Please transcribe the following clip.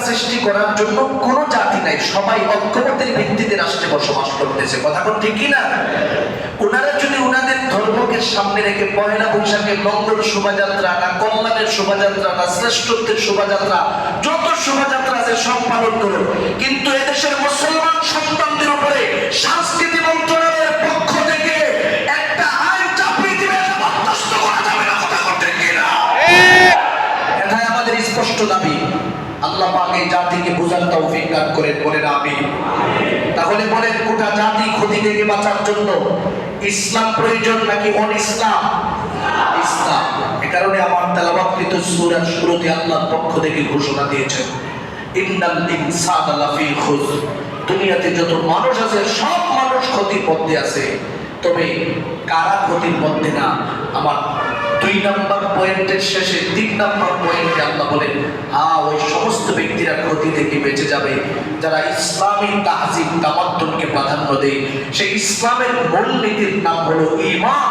সৃষ্টি করার জন্য কোনো জাতি নাই, সবাই ঐক্যমতের ভিত্তিতে রাষ্ট্রে বসবাস করতেছে। কথা বল ঠিক কিনা? ওনারা যদি ওনাদের ধর্মকে সামনে রেখে পয়লা বৈশাখের মঙ্গল শোভাযাত্রা না, কল্যাণের শোভাযাত্রা না, শ্রেষ্ঠত্বের শোভাযাত্রা, যত শোভাযাত্রা আছে সব পালন করো, কিন্তু এদেশের মুসলমান সন্তানদের উপরে সংস্কৃতি মন্ত্রণালয়ের পক্ষ থেকে একটা আইন চাপিয়ে দিবে, এটা বরদাস্ত করা যাবে না। কথা বলতে কিনা? এটাই আমাদের স্পষ্ট দাবি। আল্লাহ পাক এই জাতিকে বোঝার তৌফিক দান করেন, বলেন আমিন। তাহলে বলেন, গোটা জাতি ক্ষতি থেকে বাঁচার জন্য ইসলাম প্রয়োজন নাকি অন-ইসলাম? ইসলাম। এ কারণে আমার তেলাওয়াতকৃত সূরার শুরুতে আল্লাহর পক্ষ থেকে ঘোষণা দিয়েছেন, ইন্নাল ইনসানা লাফি খুসর। দুনিয়াতে যত মানুষ আছে সব মানুষ ক্ষতির মধ্যে আছে, তবে কারা ক্ষতির মধ্যে না? আমার 2 নম্বর পয়েন্টের শেষে 3 নম্বর পয়েন্টে আল্লাহ বলেন, ওই সমস্ত ব্যক্তিরা ক্ষতি থেকে বেঁচে যাবে যারা ইসলামী তাহজিব তামাদ্দুনকে প্রাধান্য দেয়। সেই ইসলামের মূলনীতির নাম হলো ঈমান।